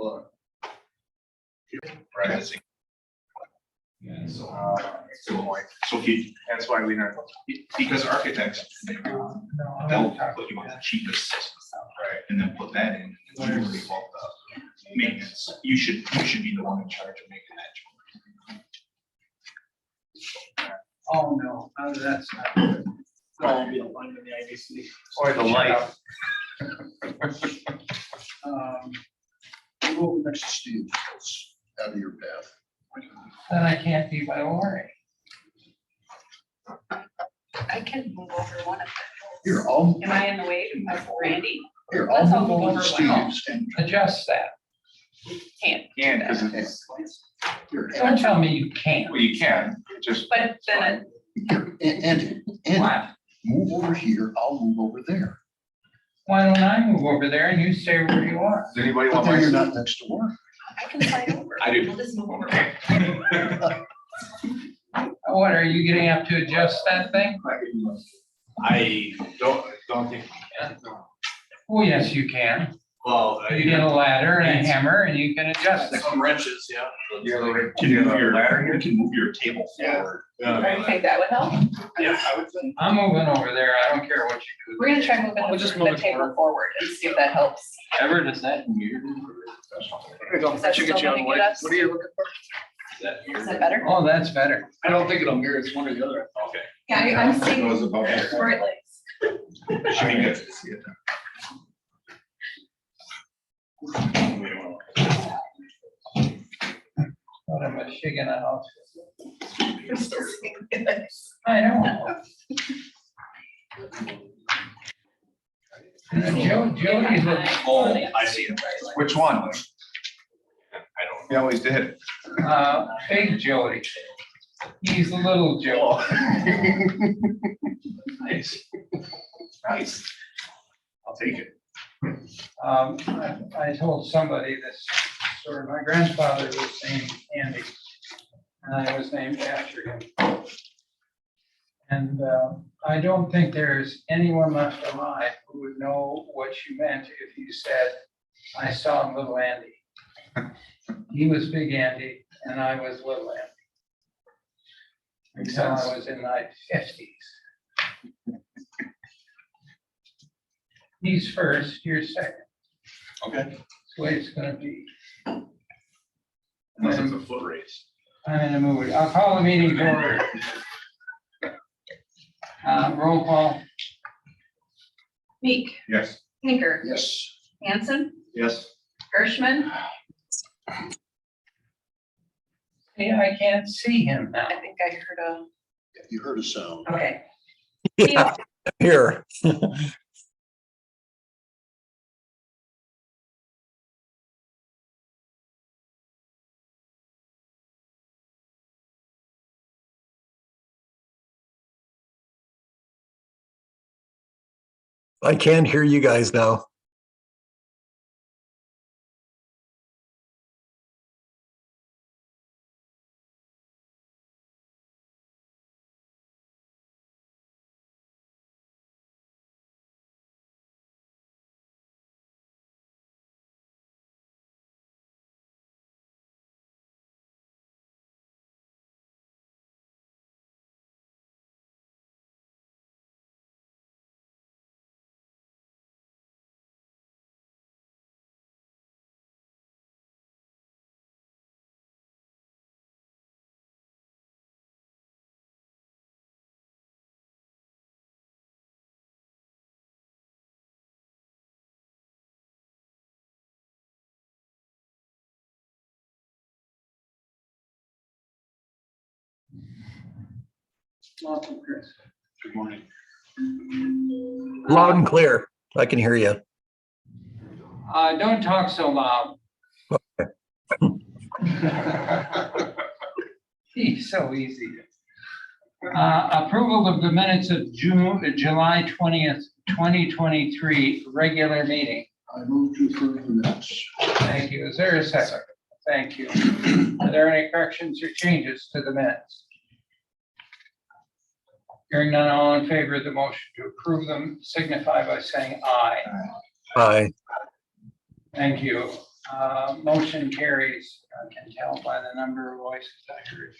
Hold Right. Yeah, so, That's a good point. So that's why we don't, because architects, no, they'll put you on the cheapest system, right, and then put that in, and then usually all the maintenance, you should be the one in charge of making that choice. Oh, no, that's not good. I'll be aligned with the IBC. Or the light. Go over next to Steve, it's out of your path. Then I can't be by worry. I can move over one of them. Here, Am I in the way of Randy? here, I'll Let's all move move over to over one. Steve's and Adjust that. Can't. And, because it's, here, Don't tell me you can't. well, you can, just, But then here, and Why? move over here, I'll move over there. Why don't I move over there and you stay where you are? does anybody But want then my? you're not next door. I can slide over. I do. We'll just move over. What, are you getting up to adjust that thing? I don't think we can. Oh, yes, you can. Well, You get a ladder and a hammer and you can adjust it. some wrenches, yeah. Can you move your ladder here? Can you move your table Yeah. forward? I think that would help. Yeah, I would think. I'm moving over there. I don't care what you do. We're gonna try moving We'll just the move it table forward. forward and see if that helps. Ever does that weird? Here we go. Is that Should get still you on gonna white. get us? What are you looking for? Is that better? Oh, that's better. I don't think it'll mirror, it's one or the other. Okay. Yeah, I'm That seeing was about it. bright lights. Should be good to see it. What am I shaking out? I'm still seeing this. I know. Jody's a, Oh, I see it. Which one? I don't. We always did. big Jody. He's a little Joe. Nice. Nice. I'll take it. I told somebody this story. My grandfather was named Andy, and I was named after him. And I don't think there's anyone left alive who would know what you meant if you said, I saw little Andy. He was big Andy and I was little Andy. Until I was in my 50s. He's first, you're second. Okay. That's the way it's gonna be. Unless it's a foot race. I'm in a mood. I'll call the meeting to order. Roll call. Meek, Yes. Tinker, Yes, Hanson, Yes. Gershman. Yeah, I can't see him now. I think I heard you heard a sound. okay. Yeah, here. I can't hear you guys now. Welcome, Chris. Good morning. Loud and clear. I can hear you. Don't talk so loud. He's so easy. Approval of the minutes of July 20th, 2023, regular meeting. I move to approve the minutes. Thank you. Is there a second? Thank you. Are there any corrections or changes to the minutes? Hearing none, all in favor of the motion to approve them signify by saying aye. Hi. Thank you. Motion carries. I can tell by the number of voices I heard.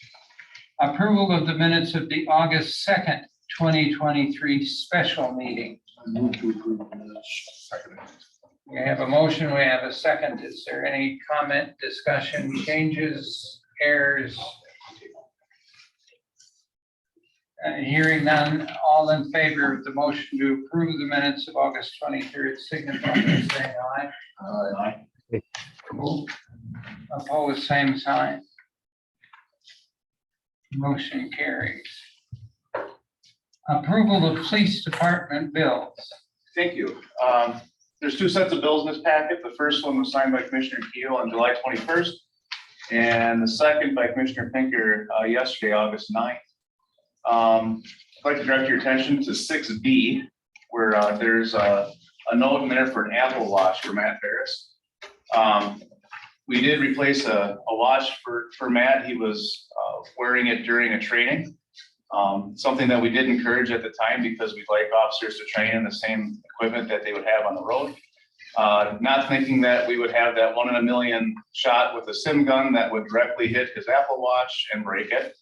Approval of the minutes of the August 2nd, 2023 special meeting. I move to approve the minutes. Second. We have a motion, we have a second. Is there any comment, discussion, changes, errors? Hearing none, all in favor of the motion to approve the minutes of August 23rd, signify by saying aye. Aye. Opposed, same sign. Motion carries. Approval of police department bills. Thank you. There's two sets of bills in this packet. The first one was signed by Commissioner Keel on July 21st. And the second by Commissioner Pinker yesterday, August 9th. I'd like to direct your attention to 6B, where there's a note in there for an Apple Watch for Matt Ferris. We did replace a watch for Matt. He was wearing it during a training. Something that we did encourage at the time because we'd like officers to train in the same equipment that they would have on the road. Not thinking that we would have that 1 in a million shot with a sim gun that would directly hit his Apple Watch and break it.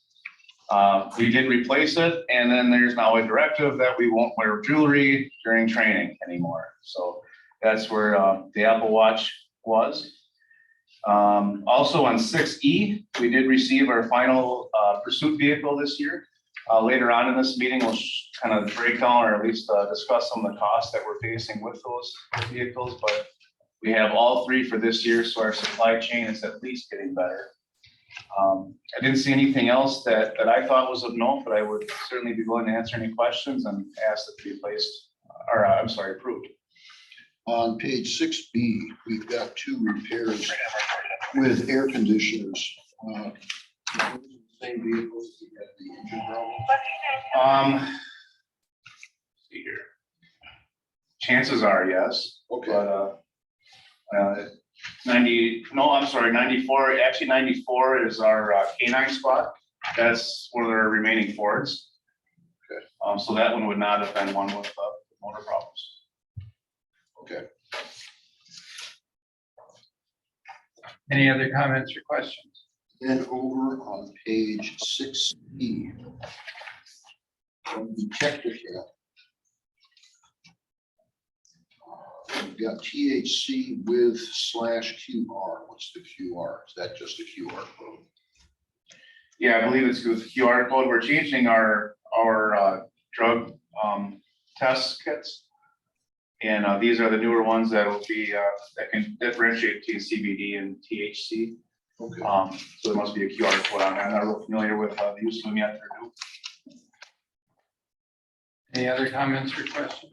We did replace it, and then there's now a directive that we won't wear jewelry during training anymore. So that's where the Apple Watch was. Also on 6E, we did receive our final pursuit vehicle this year. Later on in this meeting, we'll kind of break down or at least discuss some of the costs that we're facing with those vehicles, but we have all three for this year, so our supply chain is at least getting better. I didn't see anything else that I thought was of note, but I would certainly be willing to answer any questions and ask that to be placed, or I'm sorry, approved. On page 6B, we've got 2 repairs with air conditioners. Same vehicles, we had the engine problem. See here. Chances are yes, Okay. but 94, actually 94 is our K9 squad. That's one of their remaining Fords. Okay. So that one would not have been one with motor problems. Okay. Any other comments or questions? Then over on page 6E. From the Technicat. We've got THC with /QR. What's the QR? Is that just a QR code? Yeah, I believe it's with QR code. We're changing our drug test kits. And these are the newer ones that will be that can differentiate between CBD and THC. Okay. So there must be a QR code on that. I'm not real familiar with the use of them yet. Any other comments or questions?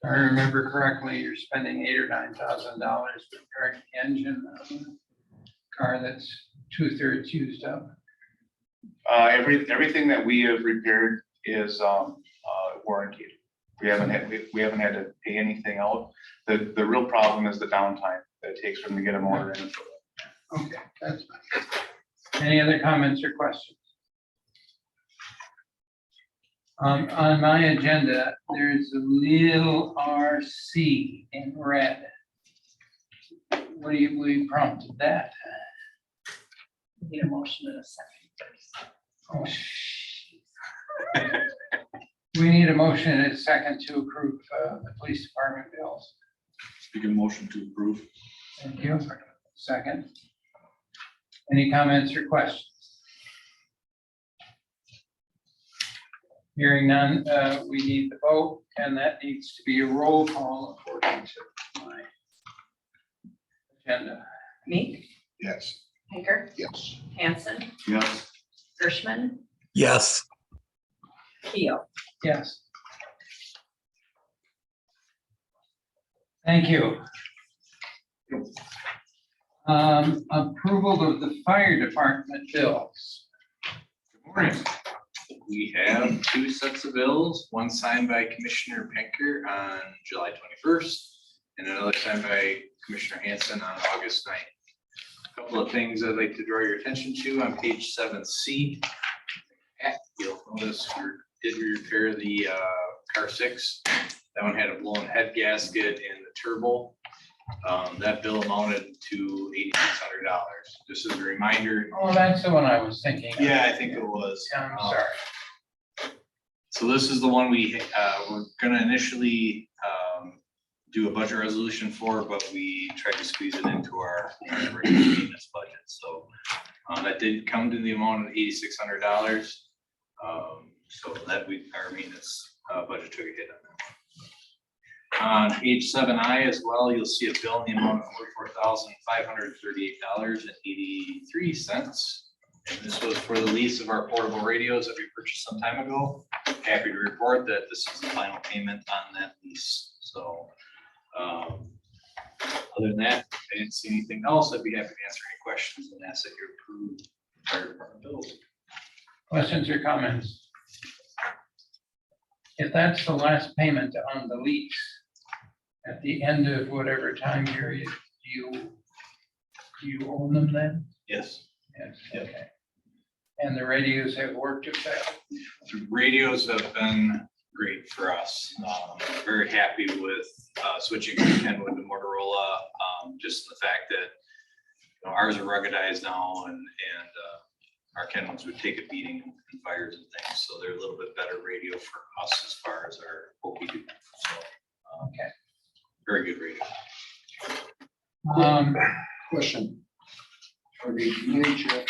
If I remember correctly, you're spending $8,000 or $9,000 to repair the engine on a car that's 2/3 used up. Everything that we have repaired is warranted. We haven't had to pay anything out. The real problem is the downtime that it takes for them to get a motor in. Okay, that's fine. Any other comments or questions? On my agenda, there's a little RC in red. We prompted that. Need a motion in a second. Oh, we need a motion and a second to approve the police department bills. Speaking of motion to approve. Thank you. Second. Any comments or questions? Hearing none, we need the vote, and that needs to be a roll call according to my agenda. Meek, Yes. Pinker, Yes. Hanson, Yes. Gershman, Yes, Keel. Yes. Thank you. Approval of the fire department bills. Good morning. We have 2 sets of bills, one signed by Commissioner Pinker on July 21st and another signed by Commissioner Hanson on August 9th. A couple of things I'd like to draw your attention to on page 7C. You'll notice we did repair the car 6. That one had a blown head gasket in the turbo. That bill amounted to $8,600. Just as a reminder. Oh, that's the one I was thinking of. Yeah, I think it was. Yeah, I'm sorry. So this is the one we're gonna initially do a budget resolution for, but we tried to squeeze it into our regular maintenance budget. So that did come to the amount of $8,600. So that our maintenance budget took a hit on that. On page 7I as well, you'll see a bill in the amount of $44,538.83. And this was for the lease of our portable radios that we purchased some time ago. Happy to report that this is the final payment on that lease. So other than that, I didn't see anything else. I'd be happy to answer any questions and ask that you approve fire department bills. Questions or comments? If that's the last payment on the lease, at the end of whatever time period, do you own them then? Yes. Yes, Yep. okay. And the radios have worked with that? The radios have been great for us. Very happy with switching from Kenwood to Motorola. Just the fact that ours are ruggedized now and our Kenwoods would take a beating in fires and things. So they're a little bit better radio for us as far as what we do. So Okay. very good radio. Question. Are they UHF,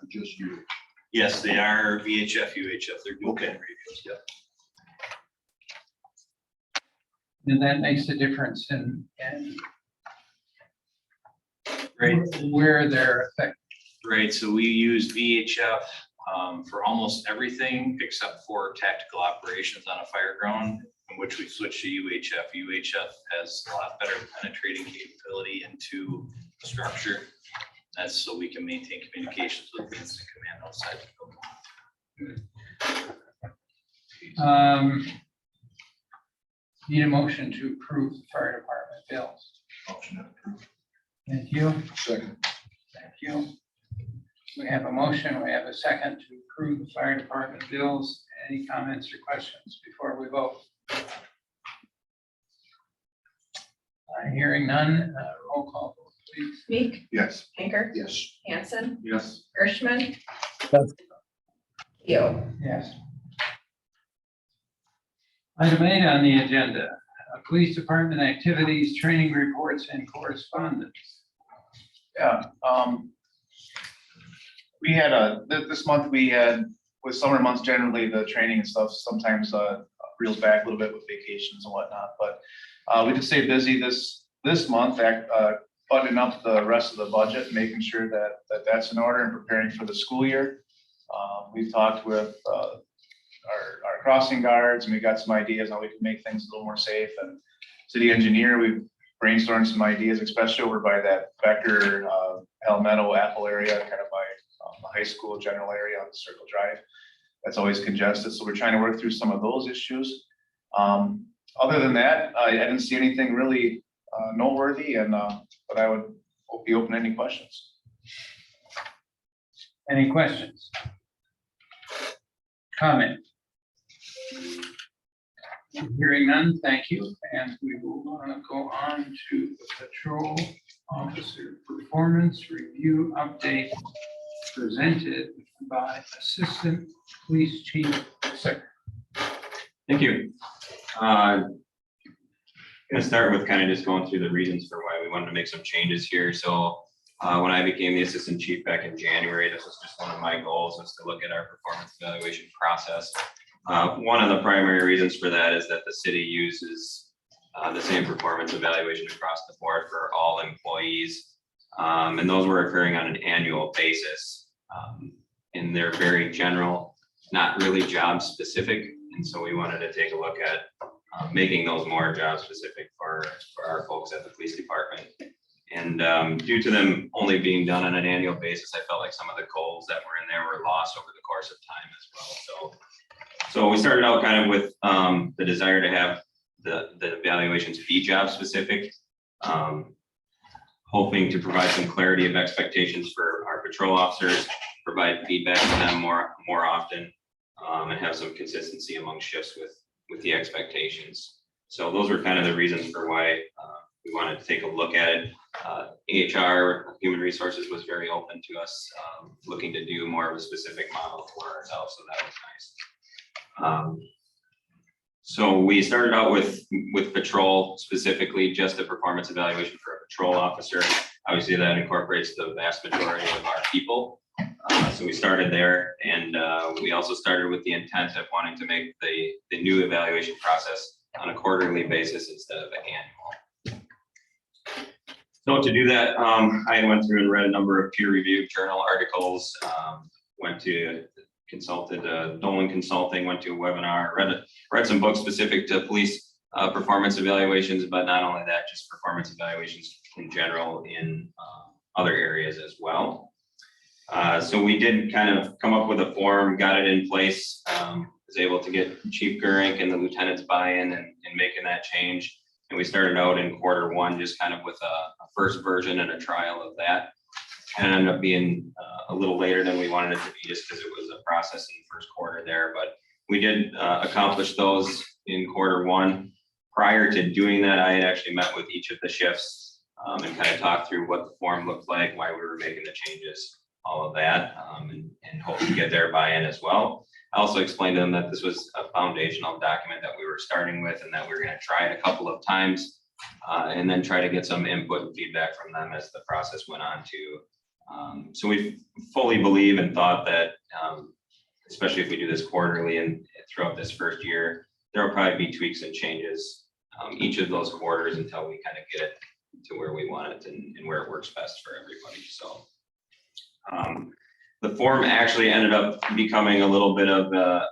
or just UHF? Yes, they are VHF, UHF. They're dual band radios. Yep. And that makes a difference in Right. where they're effective. Right, so we use VHF for almost everything except for tactical operations on a fire ground, in which we switch to UHF. UHF has a lot better penetrating capability into the structure. That's so we can maintain communications with the incident command outside the building. Need a motion to approve the fire department bills. Motion approved. Thank you. Second. Thank you. We have a motion, we have a second to approve the fire department bills. Any comments or questions before we vote? Hearing none, roll call, vote, please. Meek, Yes. Pinker, Yes. Hanson, Yes. Hirschman. Yes. Keel. Yes. Item 8 on the agenda, police department activities, training reports, and correspondence. Yeah, we had this month we had, with summer months generally, the training and stuff sometimes reels back a little bit with vacations and whatnot, but we did stay busy this month, buttoning up the rest of the budget, making sure that that's in order and preparing for the school year. We've talked with our crossing guards, and we got some ideas how we can make things a little more safe. And city engineer, we've brainstormed some ideas, especially over by that Becker, Palmetto, Apple area, kind of by the high school general area on Circle Drive. That's always congested, so we're trying to work through some of those issues. Other than that, I didn't see anything really noteworthy, and but I would be open to any questions. Any questions? Comment? Hearing none, thank you. And we will go on to the patrol officer performance review update presented by Assistant Police Chief Sick. Thank you. Gonna start with kind of just going through the reasons for why we wanted to make some changes here. So when I became the assistant chief back in January, this was just one of my goals, was to look at our performance evaluation process. One of the primary reasons for that is that the city uses the same performance evaluation across the board for all employees. And those were occurring on an annual basis. And they're very general, not really job specific. And so we wanted to take a look at making those more job specific for our folks at the police department. And due to them only being done on an annual basis, I felt like some of the goals that were in there were lost over the course of time as well. So we started out kind of with the desire to have the evaluations be job specific, hoping to provide some clarity of expectations for our patrol officers, provide feedback to them more often, and have some consistency among shifts with the expectations. So those were kind of the reasons for why we wanted to take a look at it. HR, Human Resources was very open to us, looking to do more of a specific model for ourselves, so that was nice. So we started out with patrol, specifically just a performance evaluation for a patrol officer. Obviously, that incorporates the vast majority of our people. So we started there, and we also started with the intent of wanting to make the new evaluation process on a quarterly basis instead of annual. So to do that, I went through and read a number of peer-reviewed journal articles, went to consulted Dolan Consulting, went to a webinar, read some books specific to police performance evaluations, but not only that, just performance evaluations in general in other areas as well. So we did kind of come up with a form, got it in place, was able to get Chief Gurink and the lieutenants buy-in and making that change. And we started out in Q1 just kind of with a first version and a trial of that. And ended up being a little later than we wanted it to be, just because it was a process in the first quarter there. But we did accomplish those in Q1. Prior to doing that, I had actually met with each of the shifts and kind of talked through what the form looked like, why we were making the changes, all of that, and hope to get their buy-in as well. I also explained to them that this was a foundational document that we were starting with, and that we were going to try it a couple of times and then try to get some input and feedback from them as the process went on too. So we fully believe and thought that, especially if we do this quarterly and throughout this first year, there will probably be tweaks and changes each of those quarters until we kind of get it to where we want it and where it works best for everybody. So the form actually ended up becoming a little bit of a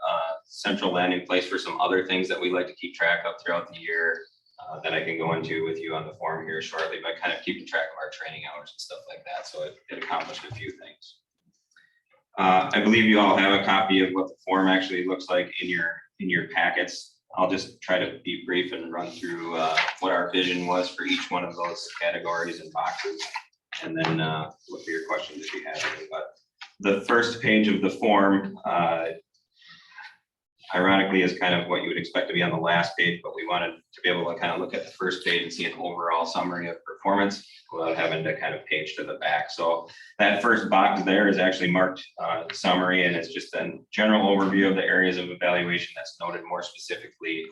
central landing place for some other things that we like to keep track of throughout the year. That I can go into with you on the form here shortly, but kind of keeping track of our training hours and stuff like that. So it accomplished a few things. I believe you all have a copy of what the form actually looks like in your packets. I'll just try to be brief and run through what our vision was for each one of those categories and boxes, and then look for your questions if you have any. But the first page of the form, ironically, is kind of what you would expect to be on the last page, but we wanted to be able to kind of look at the first page and see an overall summary of performance without having to kind of page to the back. So that first box there is actually marked summary, and it's just a general overview of the areas of evaluation that's noted more specifically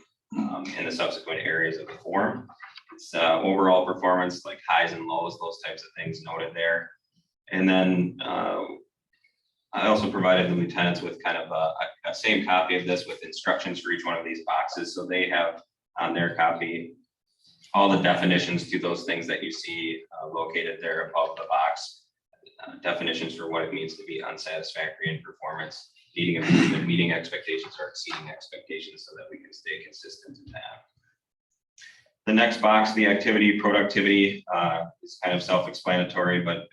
in the subsequent areas of the form. It's overall performance, like highs and lows, those types of things noted there. And then I also provided the lieutenants with kind of a same copy of this with instructions for each one of these boxes. So they have on their copy all the definitions to those things that you see located there above the box. Definitions for what it means to be unsatisfactory in performance, needing improvement, meeting expectations or exceeding expectations, so that we can stay consistent in that. The next box, the activity productivity, is kind of self-explanatory, but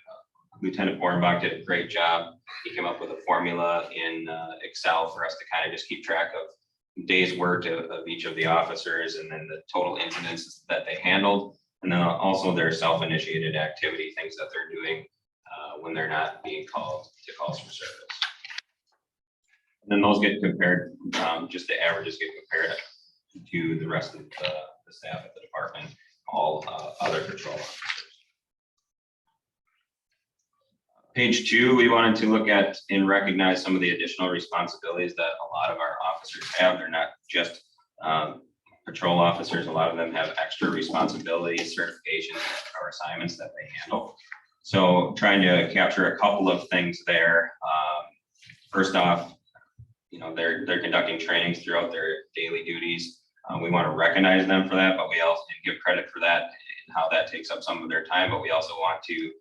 Lieutenant Bornbach did a great job. He came up with a formula in Excel for us to kind of just keep track of days worked of each of the officers, and then the total incidents that they handled, and then also their self-initiated activity, things that they're doing when they're not being called to calls for service. And then those get compared, just the averages get compared to the rest of the staff at the department, all other patrol officers. Page 2, we wanted to look at and recognize some of the additional responsibilities that a lot of our officers have. They're not just patrol officers. A lot of them have extra responsibilities, certifications, or assignments that they handle. So trying to capture a couple of things there. First off, they're conducting trainings throughout their daily duties. We want to recognize them for that, but we also give credit for that and how that takes up some of their time. But we also want to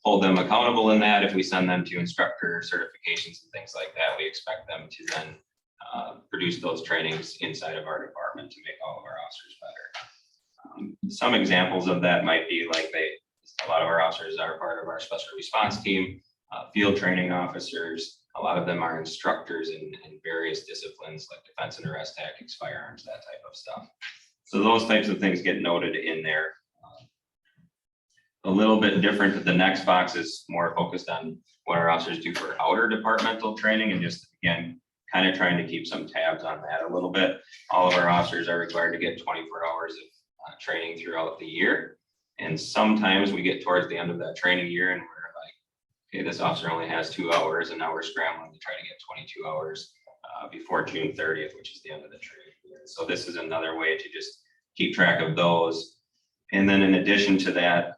hold them accountable in that. If we send them to instructor certifications and things like that, we expect them to then produce those trainings inside of our department to make all of our officers better. Some examples of that might be like a lot of our officers are part of our special response team, field training officers. A lot of them are instructors in various disciplines like defense and arrest tactics, firearms, that type of stuff. So those types of things get noted in there. A little bit different. The next box is more focused on what our officers do for outer departmental training, and just again, kind of trying to keep some tabs on that a little bit. All of our officers are required to get 24 hours of training throughout the year. And sometimes we get towards the end of that training year and we're like, okay, this officer only has 2 hours and now we're scrambling to try to get 22 hours before June 30th, which is the end of the training year. So this is another way to just keep track of those. And then in addition to that,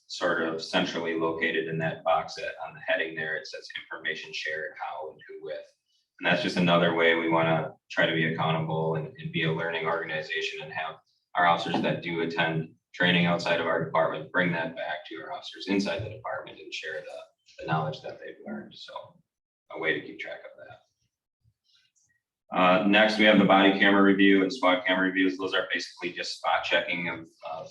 sort of centrally located in that box on the heading there, it says information shared, how and who with. And that's just another way we want to try to be accountable and be a learning organization and have our officers that do attend training outside of our department, bring that back to our officers inside the department and share the knowledge that they've learned. So a way to keep track of that. Next, we have the body camera review and squad camera reviews. Those are basically just spot checking of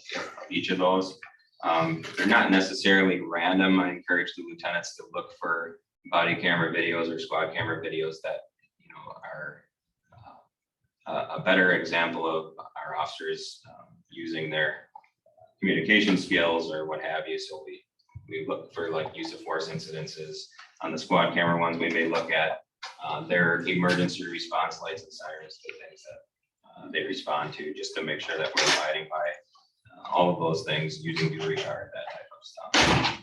each of those. They're not necessarily random. I encourage the lieutenants to look for body camera videos or squad camera videos that, you know, are a better example of our officers using their communication skills or what have you. So we look for like use of force incidences. On the squad camera ones, we may look at their emergency response lights and sirens, the things that they respond to, just to make sure that we're abiding by all of those things, using due regard, that type of stuff.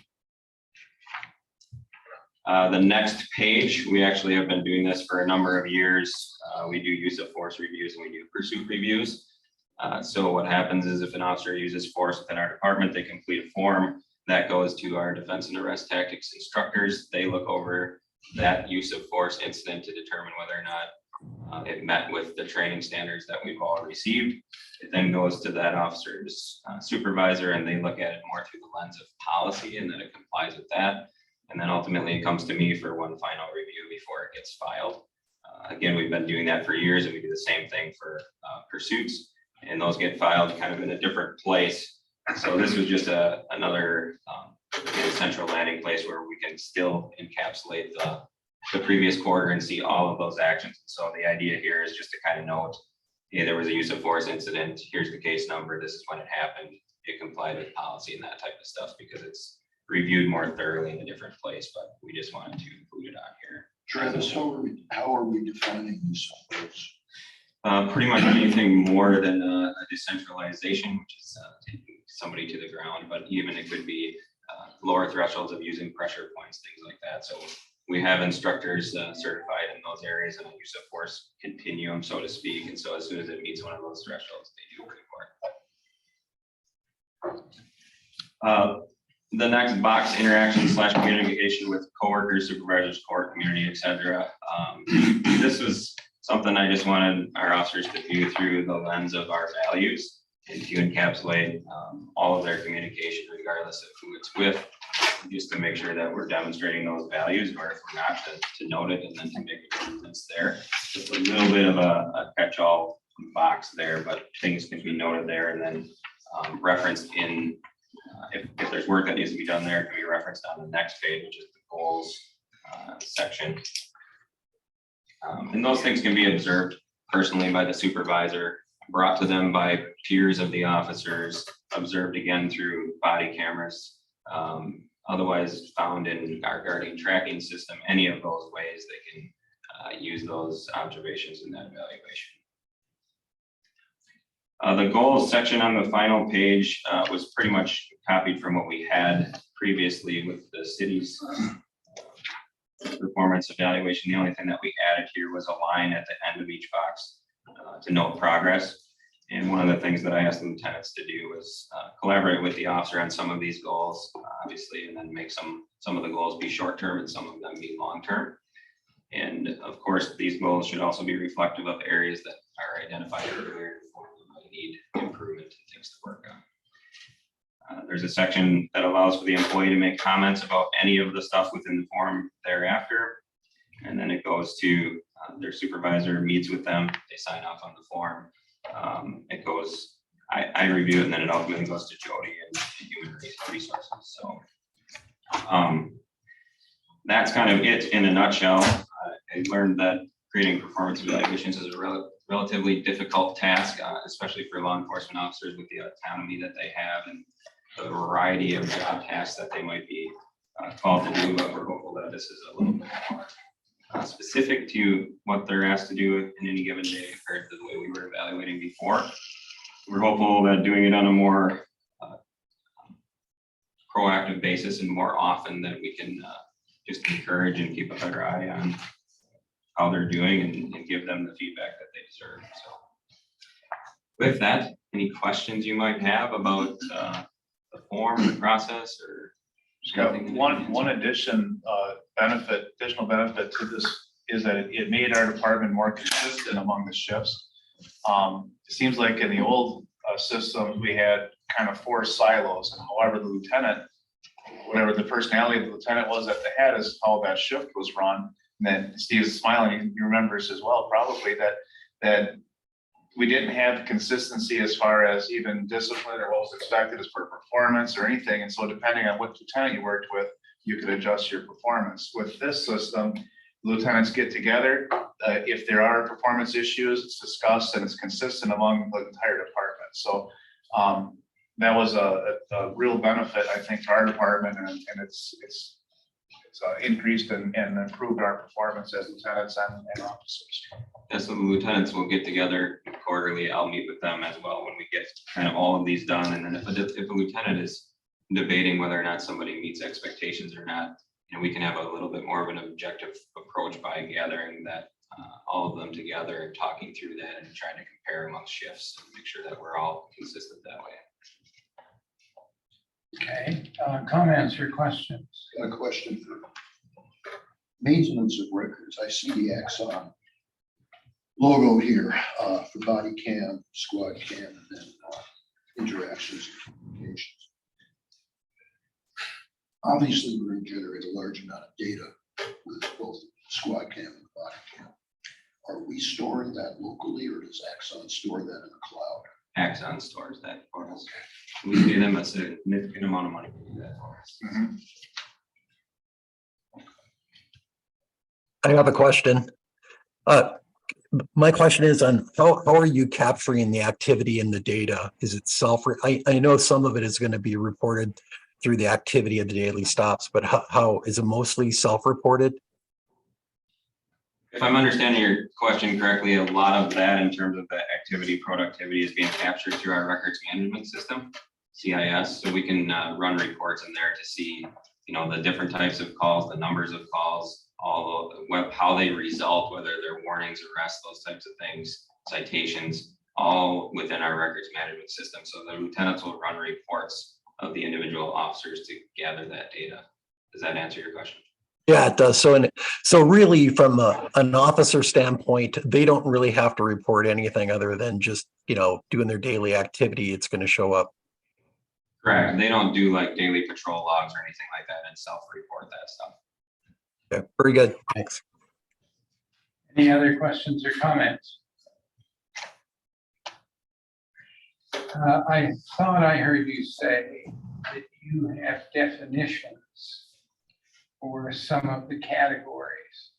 The next page, we actually have been doing this for a number of years. We do use of force reviews and we do pursuit reviews. So what happens is if an officer uses force within our department, they complete a form that goes to our defense and arrest tactics instructors. They look over that use of force incident to determine whether or not it met with the training standards that we've all received. It then goes to that officer's supervisor and they look at it more through the lens of policy and that it complies with that. And then ultimately it comes to me for one final review before it gets filed. Again, we've been doing that for years and we do the same thing for pursuits, and those get filed kind of in a different place. So this was just another central landing place where we can still encapsulate the previous quarter and see all of those actions. So the idea here is just to kind of note, hey, there was a use of force incident. Here's the case number. This is when it happened. It complied with policy and that type of stuff because it's reviewed more thoroughly in a different place, but we just wanted to include it on here. Travis, how are we defining these subgroups? Pretty much anything more than a decentralization, which is taking somebody to the ground, but even it could be lower thresholds of using pressure points, things like that. So we have instructors certified in those areas and a use of force continuum, so to speak. And so as soon as it meets one of those thresholds, they do report. The next box, interaction / communication with coworkers, supervisors, court, community, etc. This was something I just wanted our officers to view through the lens of our values and to encapsulate all of their communication, regardless of who it's with, just to make sure that we're demonstrating those values, or if we're not, to note it and then to make improvements there. Just a little bit of a catch-all box there, but things can be noted there and then referenced in. If there's work that needs to be done there, it can be referenced on the next page, which is the goals section. And those things can be observed personally by the supervisor, brought to them by peers of the officers, observed again through body cameras, otherwise found in our guardian tracking system. Any of those ways they can use those observations in that evaluation. The goals section on the final page was pretty much copied from what we had previously with the city's performance evaluation. The only thing that we added here was a line at the end of each box to note progress. And one of the things that I asked the lieutenants to do was collaborate with the officer on some of these goals, obviously, and then make some of the goals be short-term and some of them be long-term. And of course, these goals should also be reflective of areas that are identified earlier before we might need improvement and things to work on. There's a section that allows for the employee to make comments about any of the stuff within the form thereafter. And then it goes to their supervisor, meets with them, they sign off on the form. It goes, I review it, and then it ultimately goes to Jody and human resources. So that's kind of it in a nutshell. I learned that creating performance evaluations is a relatively difficult task, especially for law enforcement officers with the autonomy that they have and the variety of job tasks that they might be called to do, but we're hopeful that this is a little bit more specific to what they're asked to do in any given day compared to the way we were evaluating before. We're hopeful that doing it on a more proactive basis and more often that we can just encourage and keep a better eye on how they're doing and give them the feedback that they deserve. So with that, any questions you might have about the form, the process, or Just got anything that I can one answer? additional benefit to this is that it made our department more consistent among the shifts. It seems like in the old systems, we had kind of 4 silos, and however the lieutenant, whatever the personality of the lieutenant was at the head is how that shift was run. And then Steve's smiling, he remembers as well, probably that we didn't have consistency as far as even discipline or what was expected as for performance or anything. And so depending on what lieutenant you worked with, you could adjust your performance. With this system, lieutenants get together. If there are performance issues, it's discussed and it's consistent among the entire department. So that was a real benefit, I think, to our department, and it's increased and improved our performance as lieutenants and officers. And so the lieutenants will get together quarterly. I'll meet with them as well when we get kind of all of these done. And then if a lieutenant is debating whether or not somebody meets expectations or not, we can have a little bit more of an objective approach by gathering that all of them together and talking through that and trying to compare amongst shifts and make sure that we're all consistent that way. Okay, comments or questions? Got a question for maintenance of records. I see the Axon logo here for body cam, squad cam, and then interactions and communications. Obviously, we're going to generate a large amount of data with both squad cam and body cam. Are we storing that locally, or does Axon store that in the cloud? Axon stores that for us. We pay them a significant amount of money to do that for us. I have a question. My question is on how are you capturing the activity in the data? Is it I know some of it is going to be reported through the activity of the daily stops, but how is it mostly self-reported? If I'm understanding your question correctly, a lot of that in terms of the activity productivity is being captured through our records management system, CIS. So we can run reports in there to see, the different types of calls, the numbers of calls, all of how they result, whether they're warnings, arrests, those types of things, citations, all within our records management system. So the lieutenants will run reports of the individual officers to gather that data. Does that answer your question? Yeah, it does. So really from an officer standpoint, they don't really have to report anything other than just, doing their daily activity. It's going to show up. Correct. They don't do like daily patrol logs or anything like that and self-report that stuff. Okay, very good. Thanks. Any other questions or comments? I thought I heard you say that you have definitions for some of the categories.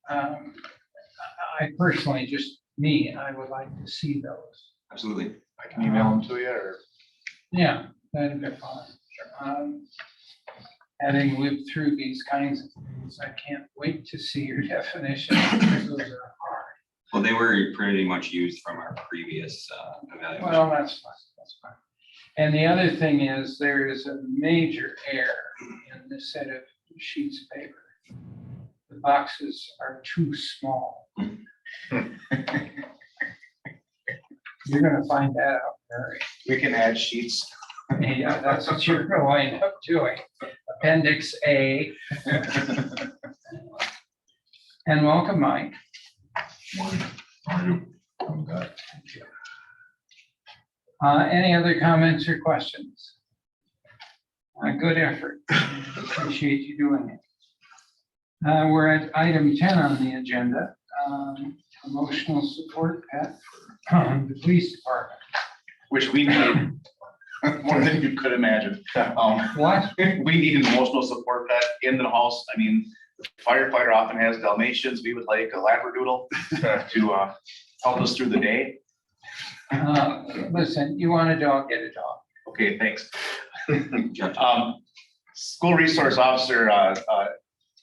I personally, I would like to see those. Absolutely. I can email them to you, or Yeah, that'd be fine. Having lived through these kinds of things, I can't wait to see your definitions, because those are hard. Well, they were pretty much used from our previous evaluation. Well, that's fine. And the other thing is, there is a major error in this set of sheets of paper. The boxes are too small. You're gonna find that out, Murray. we can add sheets. Yeah, that's what you're gonna wind up doing. Appendix A. And welcome, Mike. I'm good. Any other comments or questions? Good effort. Appreciate you doing it. We're at item 10 on the agenda, emotional support at the police department. Which we need more than you could imagine. What? We need an emotional support pet in the house. I mean, the firefighter often has Dalmatians. We would like a Labradoodle to help us through the day. Listen, you want a dog, get a dog. Okay, thanks. Gotcha. School resource officer,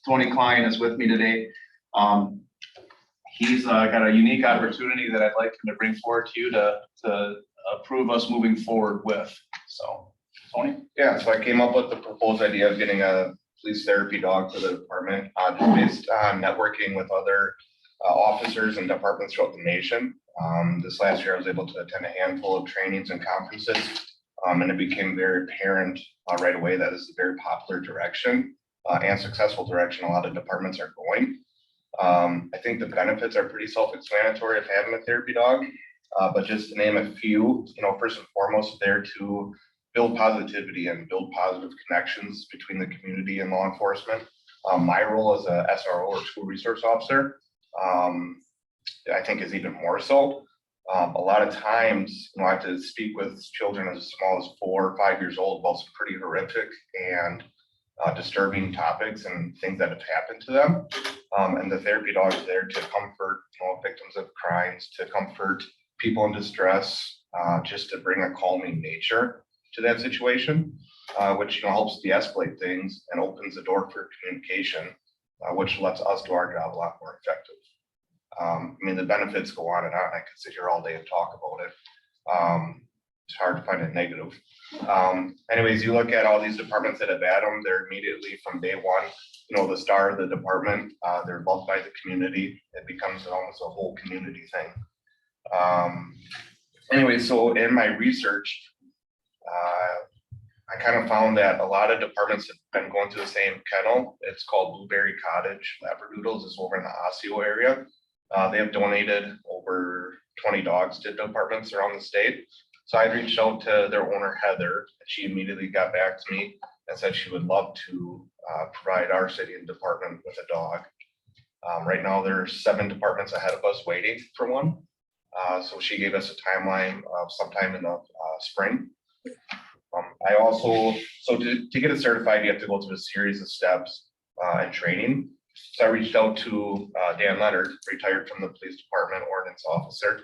Tony Klein is with me today. He's got a unique opportunity that I'd like him to bring forward to you to approve us moving forward with. So Tony? Yeah, so I came up with the proposed idea of getting a police therapy dog for the department, just based on networking with other officers and departments throughout the nation. This last year, I was able to attend a handful of trainings and conferences, and it became very apparent right away that this is a very popular direction and successful direction a lot of departments are going. I think the benefits are pretty self-explanatory of having a therapy dog, but just to name a few, first and foremost, they're to build positivity and build positive connections between the community and law enforcement. My role as a SRO or school resource officer, I think is even more so. A lot of times, I have to speak with children as small as 4 or 5 years old about some pretty horrific and disturbing topics and things that have happened to them. And the therapy dog is there to comfort victims of crimes, to comfort people in distress, just to bring a calming nature to that situation, which helps de-escalate things and opens the door for communication, which lets us do our job a lot more effective. The benefits go on and on. I could sit here all day and talk about it. It's hard to find a negative. Anyways, you look at all these departments that have had them, they're immediately from day one, the star of the department. They're loved by the community. It becomes almost a whole community thing. Anyway, so in my research, I kind of found that a lot of departments have been going to the same kennel. It's called Blueberry Cottage Labradoodles. It's over in the Osseo area. They have donated over 20 dogs to departments around the state. So I reached out to their owner, Heather, and she immediately got back to me and said she would love to provide our city and department with a dog. Right now, there's 7 departments ahead of us waiting for one. So she gave us a timeline of sometime in the spring. I also, so to get it certified, you have to go through a series of steps and training. So I reached out to Dan Leonard, retired from the police department, ordinance officer.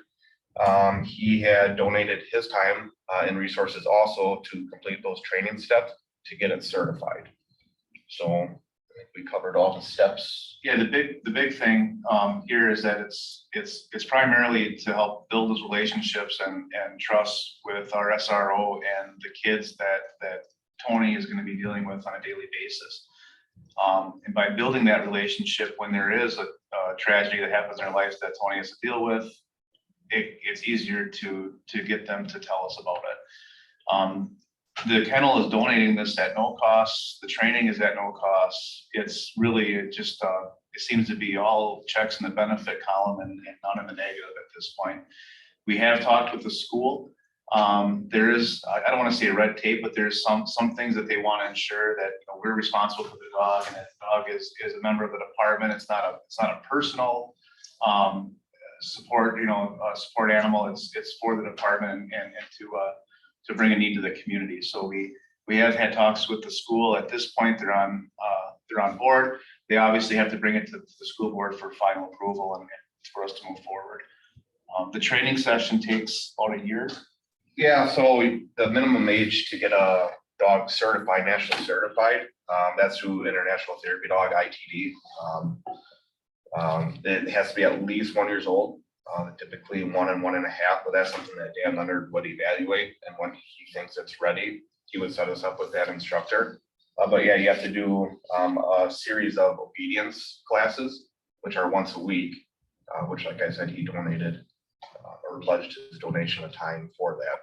He had donated his time and resources also to complete those training steps to get it certified. So I think we covered all the steps. Yeah, the big thing here is that it's primarily to help build those relationships and trust with our SRO and the kids that Tony is going to be dealing with on a daily basis. And by building that relationship, when there is a tragedy that happens in their lives that Tony has to deal with, it's easier to get them to tell us about it. The kennel is donating this at no cost. The training is at no cost. It's really, it seems to be all checks in the benefit column and none in the negative at this point. We have talked with the school. There is, I don't want to say red tape, but there's some things that they want to ensure that we're responsible for the dog, and that the dog is a member of the department. It's not a personal support, support animal. It's for the department and to bring a need to the community. So we have had talks with the school. At this point, they're on board. They obviously have to bring it to the school board for final approval and for us to move forward. The training session takes about a year. Yeah, so the minimum age to get a dog certified, nationally certified, that's through International Therapy Dog, ITD. It has to be at least 1 year old, typically 1 and 1.5, but that's something that Dan Leonard would evaluate, and when he thinks it's ready, he would set us up with that instructor. But yeah, you have to do a series of obedience classes, which are once a week, which, like I said, he donated or pledged his donation of time for that.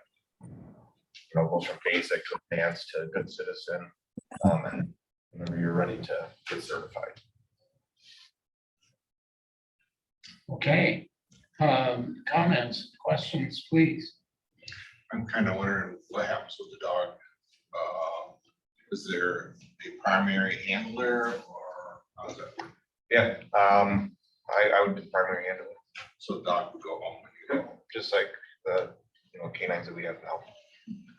Goes from basic to advanced to good citizen, and whenever you're ready to get certified. Okay, comments, questions, please. I'm kind of wondering what happens with the dog. Is there a primary handler or how does that work? Yeah, I would be the primary handler, So the dog would go home when you go. just like the canines that we have now.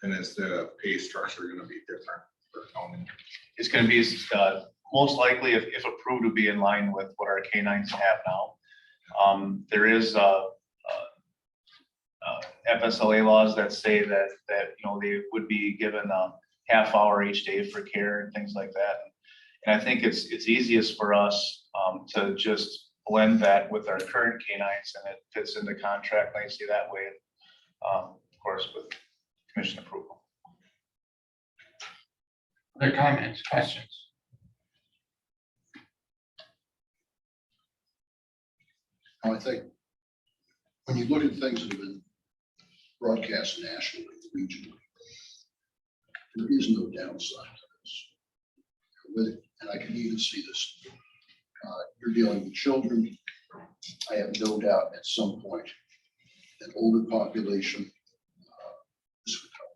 And is the pay structure going to be different for Tony? It's going to be most likely, if approved, to be in line with what our canines have now. There is FSLA laws that say that they would be given a half hour each day for care and things like that. And I think it's easiest for us to just blend that with our current canines, and it fits in the contract nicely that way. Of course, with commission approval. Other comments, questions? Now, I think when you look at things that have been broadcast nationally, regionally, there is no downside to this. With it, and I can even see this. You're dealing with children. I have no doubt at some point, an older population. This would help.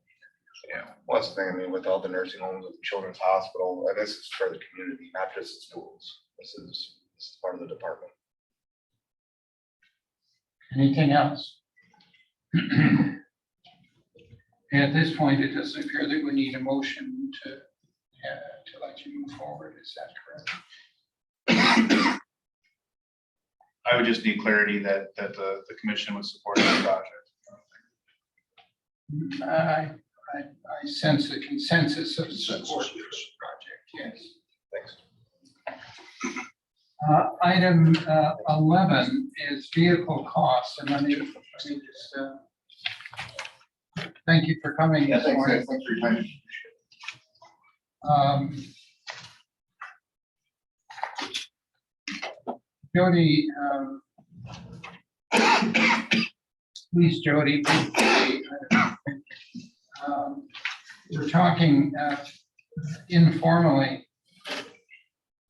Yeah, well, that's the thing, I mean, with all the nursing homes, with Children's Hospital, and this is for the community, not just the schools. This is part of the department. Anything else? At this point, it doesn't appear that we need a motion to let you move forward. Is that correct? I would just need clarity that the commission would support the project. I sense a consensus of support for Consensus, the yes. project, yes. Thanks. Item 11 is vehicle costs, and let me just, thank you for coming this morning. Thanks for your time. Jody, please, Jody, we're talking informally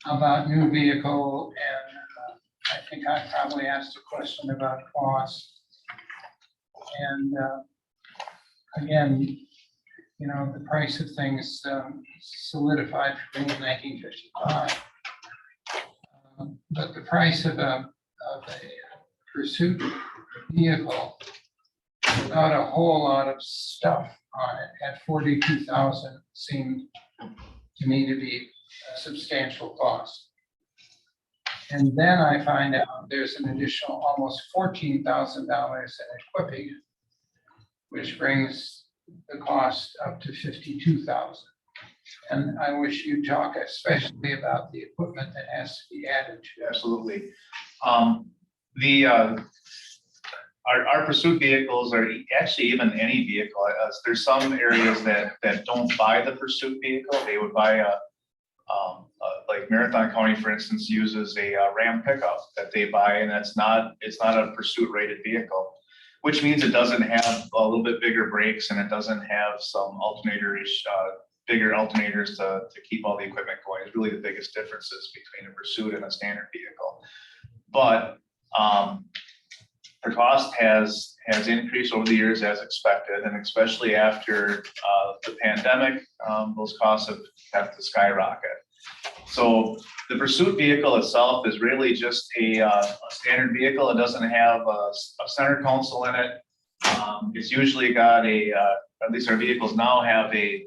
about new vehicle, and I think I probably asked a question about cost. And again, you know, the price of things solidified for me in 1955. But the price of a pursuit vehicle without a whole lot of stuff on it at 42,000 seemed to me to be a substantial cost. And then I find out there's an additional almost $14,000 in equipping, which brings the cost up to 52,000. And I wish you'd talk especially about the equipment that has to be added to it. Absolutely. Our pursuit vehicles are actually even any vehicle. There's some areas that don't buy the pursuit vehicle. They would buy like Marathon County, for instance, uses a Ram pickup that they buy, and it's not a pursuit rated vehicle, which means it doesn't have a little bit bigger brakes and it doesn't have some bigger alternators to keep all the equipment going. It's really the biggest differences between a pursuit and a standard vehicle. But the cost has increased over the years as expected, and especially after the pandemic, those costs have to skyrocket. So the pursuit vehicle itself is really just a standard vehicle. It doesn't have a center console in it. It's usually got at least our vehicles now have a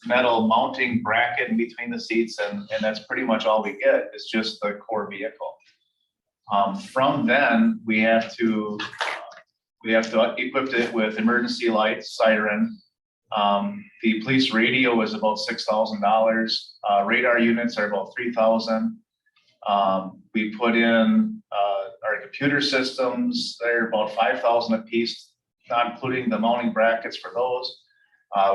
metal mounting bracket in between the seats, and that's pretty much all we get. It's just the core vehicle. From then, we have to equip it with emergency lights, siren. The police radio is about $6,000. Radar units are about $3,000. We put in our computer systems. They're about $5,000 a piece, not including the mounting brackets for those.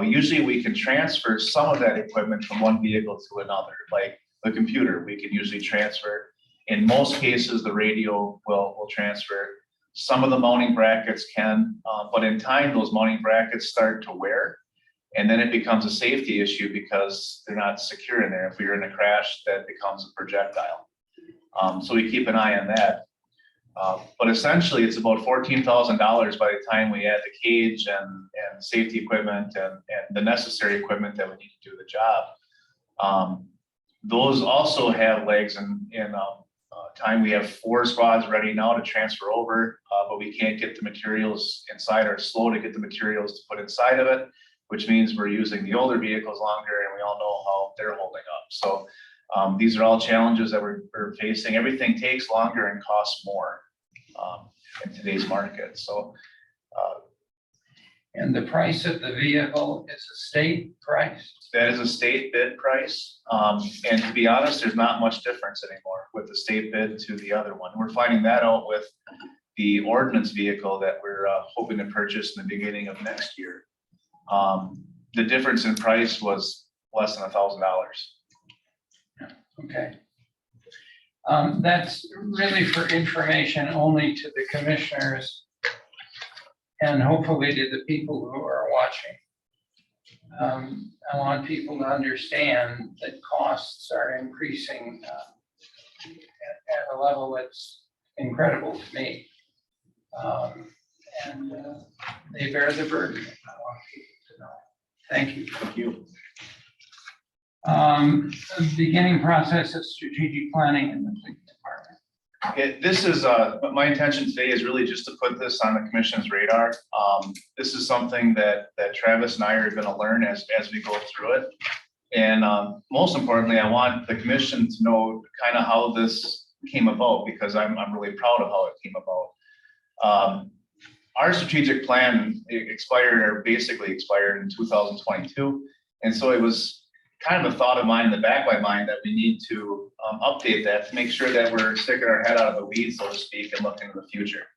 Usually we can transfer some of that equipment from one vehicle to another, like the computer, we can usually transfer. In most cases, the radio will transfer. Some of the mounting brackets can, but in time, those mounting brackets start to wear. And then it becomes a safety issue because they're not secure in there. If you're in a crash, that becomes a projectile. So we keep an eye on that. But essentially, it's about $14,000 by the time we add the cage and safety equipment and the necessary equipment that we need to do the job. Those also have legs in time. We have 4 squads ready now to transfer over, but we can't get the materials inside, or slow to get the materials to put inside of it, which means we're using the older vehicles longer, and we all know how they're holding up. So these are all challenges that we're facing. Everything takes longer and costs more in today's market. So. And the price of the vehicle is a state price? That is a state bid price. And to be honest, there's not much difference anymore with the state bid to the other one. We're finding that out with the ordinance vehicle that we're hoping to purchase in the beginning of next year. The difference in price was less than $1,000. Okay. That's really for information only to the commissioners and hopefully to the people who are watching. I want people to understand that costs are increasing at a level that's incredible to me. And they bear the burden. I want people to know. Thank you. Thank you. Beginning process of strategic planning in the police department. This is, my intention today is really just to put this on the commission's radar. This is something that Travis and I are gonna learn as we go through it. And most importantly, I want the commission to know kind of how this came about, because I'm really proud of how it came about. Our strategic plan basically expired in 2022. And so it was kind of a thought of mine in the back of my mind that we need to update that to make sure that we're sticking our head out of the weeds, so to speak, and looking to the future.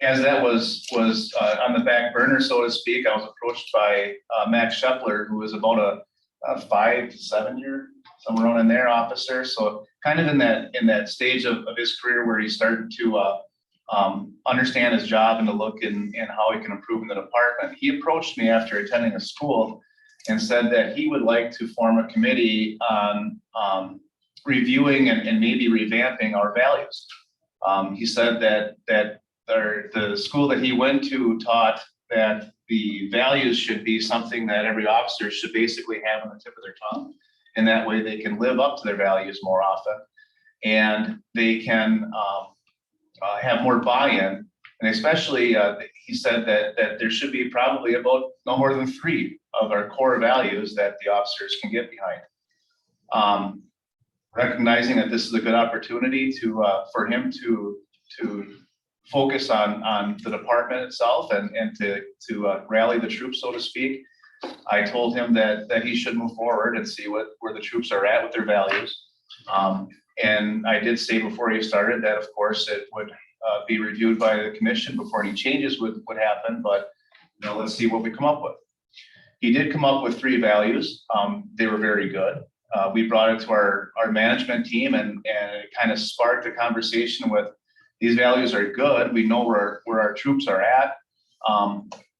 As that was on the back burner, so to speak, I was approached by Max Shepler, who was about a 5 to 7 year, somewhere around in there, officer. So kind of in that stage of his career where he started to understand his job and to look and how he can improve in the department. He approached me after attending a school and said that he would like to form a committee on reviewing and maybe revamping our values. He said that the school that he went to taught that the values should be something that every officer should basically have on the tip of their tongue. And that way they can live up to their values more often. And they can have more buy-in. And especially, he said that there should be probably about no more than 3 of our core values that the officers can get behind. Recognizing that this is a good opportunity for him to focus on the department itself and to rally the troops, so to speak. I told him that he should move forward and see where the troops are at with their values. And I did say before he started that, of course, it would be reviewed by the commission before any changes would happen, but let's see what we come up with. He did come up with 3 values. They were very good. We brought it to our management team and it kind of sparked a conversation with, these values are good. We know where our troops are at.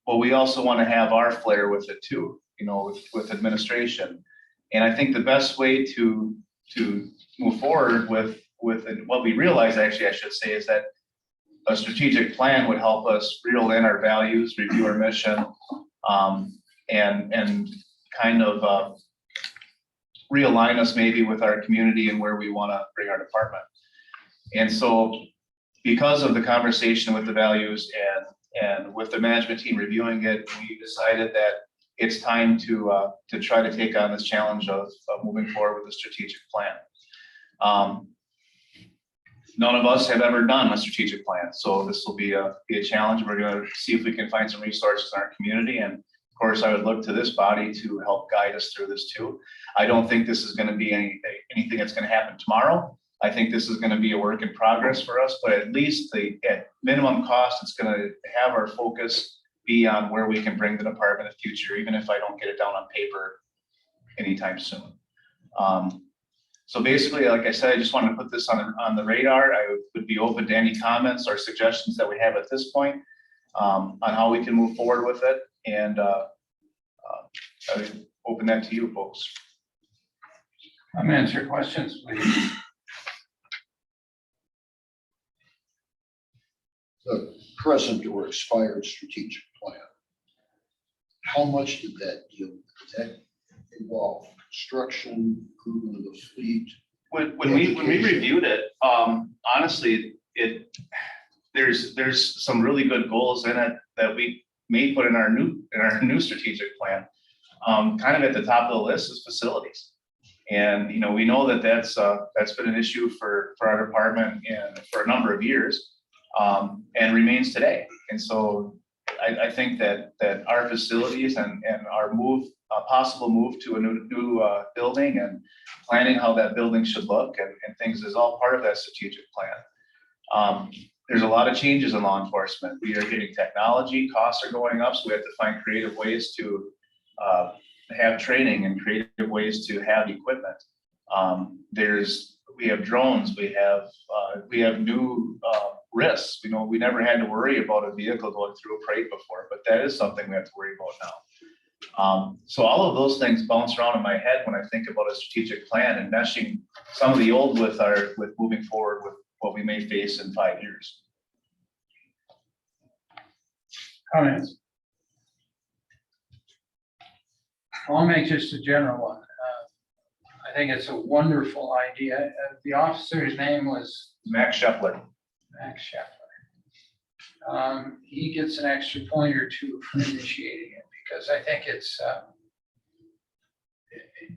But we also want to have our flair with it too, with administration. And I think the best way to move forward with what we realize, actually, I should say, is that a strategic plan would help us reel in our values, review our mission, and kind of realign us maybe with our community and where we want to bring our department. And so because of the conversation with the values and with the management team reviewing it, we decided that it's time to try to take on this challenge of moving forward with a strategic plan. None of us have ever done a strategic plan, so this will be a challenge. We're going to see if we can find some resources in our community, and of course, I would look to this body to help guide us through this too. I don't think this is going to be anything that's going to happen tomorrow. I think this is going to be a work in progress for us, but at least at minimum cost, it's going to have our focus be on where we can bring the department in the future, even if I don't get it down on paper anytime soon. So basically, like I said, I just wanted to put this on the radar. I would be open to any comments or suggestions that we have at this point on how we can move forward with it. And I would open that to you folks. I'm gonna answer questions, please. The present or expired strategic plan. How much did that deal with? Did that involve construction, improvement of the fleet? When we reviewed it, honestly, there's some really good goals in it that we may put in our new strategic plan. Kind of at the top of the list is facilities. And, we know that's been an issue for our department and for a number of years, and remains today. And so I think that our facilities and our possible move to a new building and planning how that building should look and things is all part of that strategic plan. There's a lot of changes in law enforcement. We are getting technology, costs are going up, so we have to find creative ways to have training and creative ways to have equipment. We have drones, we have new risks. You know, we never had to worry about a vehicle going through a parade before, but that is something we have to worry about now. So all of those things bounce around in my head when I think about a strategic plan and meshing some of the old with moving forward with what we may face in 5 years. Comments? I'll make just a general one. I think it's a wonderful idea. The officer's name was Max Scheffler. Max Scheffler. He gets an extra point or two for initiating it because I think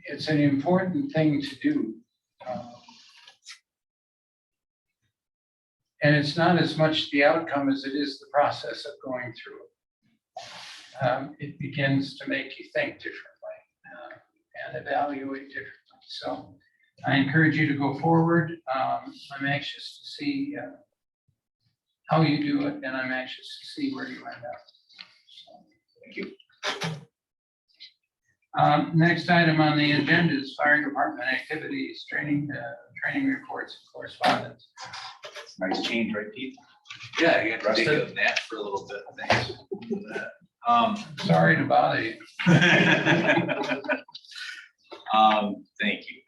it's an important thing to do. And it's not as much the outcome as it is the process of going through it. It begins to make you think differently and evaluate differently. So I encourage you to go forward. I'm anxious to see how you do it, and I'm anxious to see where you end up. So, thank you. Next item on the agenda is fire department activities, training reports, and correspondence. Nice change, right, Pete? Yeah, you got to take a nap for a little bit. Thanks for that. Sorry to bother you. Thank you.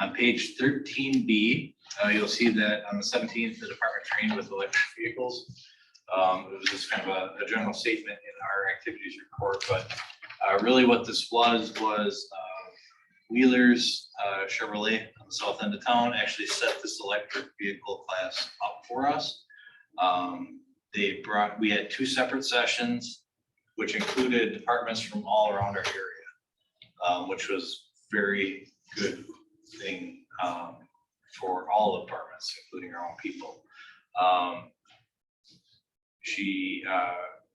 On page 13B, you'll see that on the 17th, the department trained with electric vehicles. It was just kind of a general statement in our activities report, but really what this was Wheelers Chevrolet on the south end of town actually set this electric vehicle class up for us. We had 2 separate sessions, which included departments from all around our area, which was very good thing for all the departments, including our own people.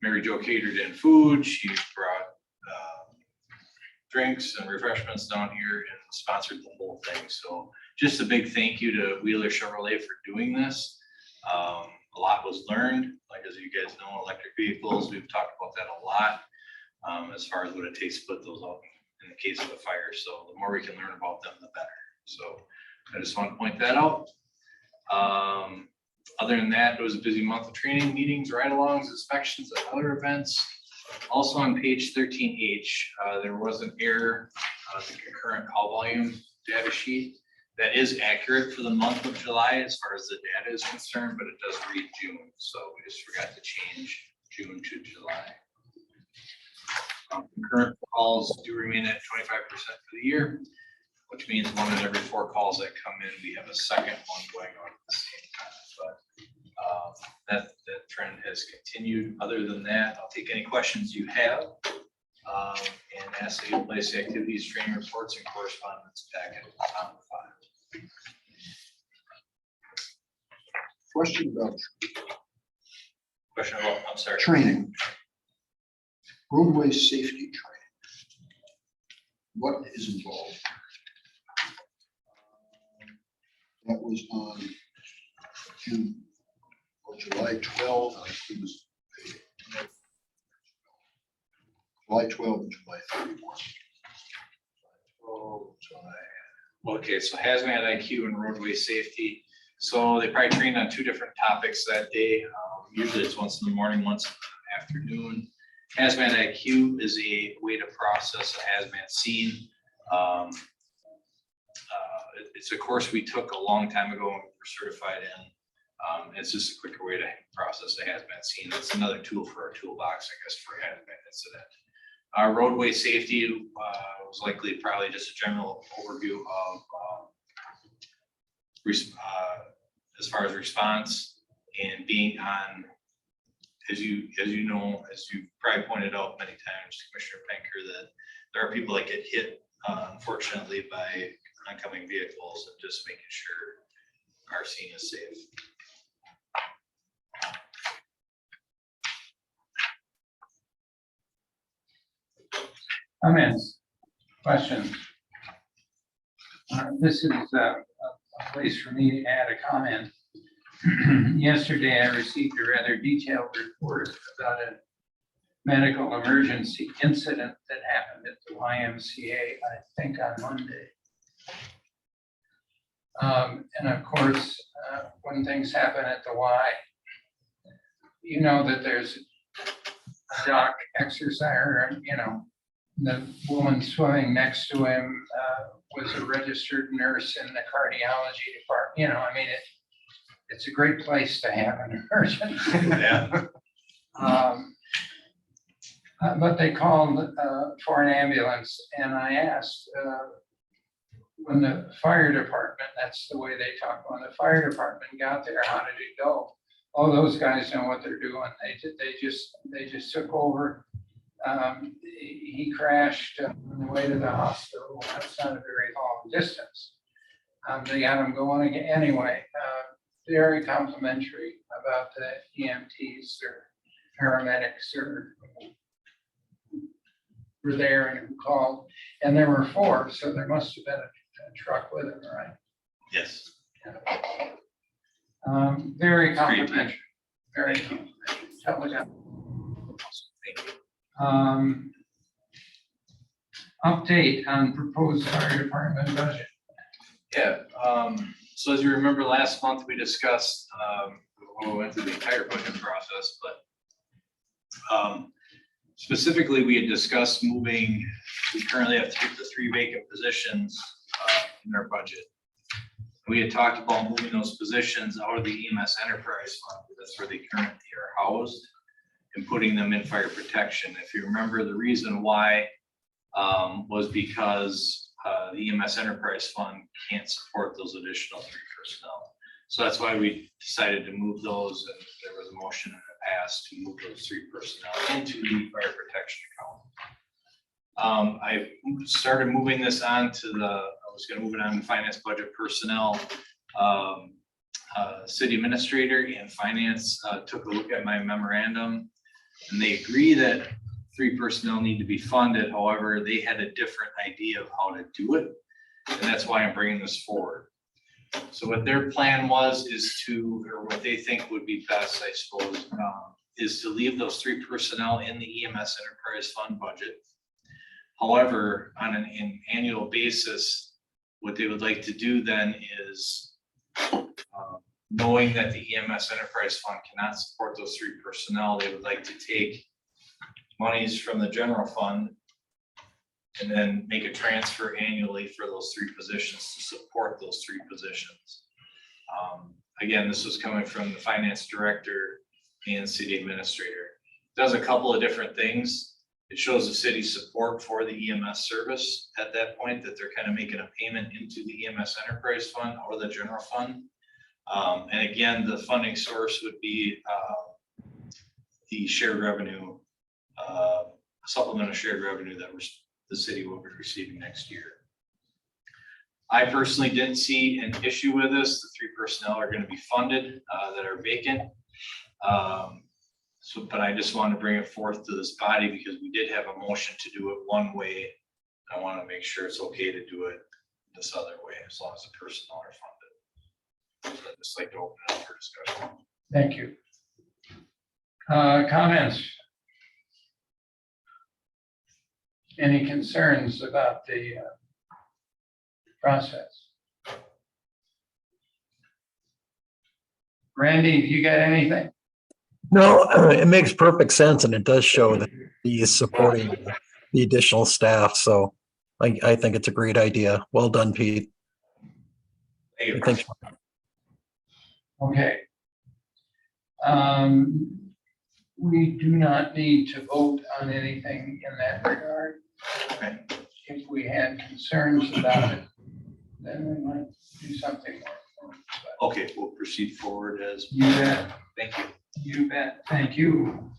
Mary Jo catered in food. She brought drinks and refreshments down here and sponsored the whole thing. So just a big thank you to Wheeler Chevrolet for doing this. A lot was learned, like as you guys know, electric vehicles, we've talked about that a lot, as far as what it takes to put those out in the case of a fire. So the more we can learn about them, the better. So I just want to point that out. Other than that, it was a busy month of training, meetings, ride-alongs, inspections, and other events. Also on page 13H, there was an error, the concurrent call volume data sheet. That is accurate for the month of July as far as the data is concerned, but it does read June. So we just forgot to change June to July. Concurrent calls do remain at 25% for the year, which means 1 in every 4 calls that come in, we have a second one going on at the same time. But that trend has continued. Other than that, I'll take any questions you have and ask that you place the activities, training reports, and correspondence packet on the file. Question about Question about, I'm sorry. training. Roadway safety training. What is involved? That was on June or July 12. I think it was July 12 and July 31. Oh, July. Okay, so hazmat IQ and roadway safety. So they probably trained on 2 different topics that day. Usually it's once in the morning, once in the afternoon. Hazmat IQ is a way to process a hazmat scene. It's a course we took a long time ago and we're certified in. It's just a quicker way to process a hazmat scene. It's another tool for our toolbox, I guess, for a hazmat incident. Roadway safety was likely probably just a general overview of as far as response and being on, as you know, as you probably pointed out many times, Commissioner Penker, that there are people that get hit, unfortunately, by oncoming vehicles, and just making sure our scene is safe. Comments, questions? This is a place for me to add a comment. Yesterday, I received a rather detailed report about medical emergency incident that happened at the YMCA, I think on Monday. And of course, when things happen at the Y, you know that there's a doc exerciser, you know, the woman swimming next to him was a registered nurse in the cardiology department. You know, I mean, it's a great place to have an emergency. Yeah. But they called for an ambulance, and I asked, when the fire department, that's the way they talk, when the fire department got there, how did it go? Oh, those guys know what they're doing. They just took over. He crashed on the way to the hospital. That's not a very long distance. They got him going again. Anyway, very complimentary about the EMTs or paramedics or were there and who called. And there were 4, so there must have been a truck with him, right? Yes. Very Great. complimentary, very complimentary. Tell me that. Thank you. Update on proposed fire department budget. Yeah, so as you remember, last month we discussed, we went through the entire budget process, but specifically, we had discussed moving, we currently have the 3 vacant positions in our budget. We had talked about moving those positions out of the EMS enterprise fund, that's where they currently are housed, and putting them in fire protection. If you remember, the reason why was because the EMS enterprise fund can't support those additional 3 personnel. So that's why we decided to move those, and there was a motion in the past to move those 3 personnel into the fire protection account. I started moving this on to I was gonna move it on to finance budget personnel. City administrator and finance took a look at my memorandum, and they agree that 3 personnel need to be funded. However, they had a different idea of how to do it. And that's why I'm bringing this forward. So what their plan was or what they think would be best, I suppose, is to leave those 3 personnel in the EMS enterprise fund budget. However, on an annual basis, what they would like to do then is, knowing that the EMS enterprise fund cannot support those 3 personnel, they would like to take monies from the general fund and then make a transfer annually for those 3 positions to support those 3 positions. Again, this was coming from the finance director and city administrator. Does a couple of different things. It shows the city's support for the EMS service at that point, that they're kind of making a payment into the EMS enterprise fund or the general fund. And again, the funding source would be the shared revenue, supplemental shared revenue that the city will be receiving next year. I personally didn't see an issue with this. The 3 personnel are going to be funded that are vacant. But I just want to bring it forth to this body because we did have a motion to do it one way. I want to make sure it's okay to do it this other way, as long as the personnel are funded. So I'd just like to open it up for discussion. Thank you. Comments? Any concerns about the process? Randy, you got anything? No, it makes perfect sense, and it does show that he is supporting the additional staff. So I think it's a great idea. Well done, Pete. Thank you. Thanks. Okay. We do not need to vote on anything in that regard. Okay. If we had concerns about it, then we might do something more. But Okay, we'll proceed forward as, you bet, thank you. you bet. Thank you.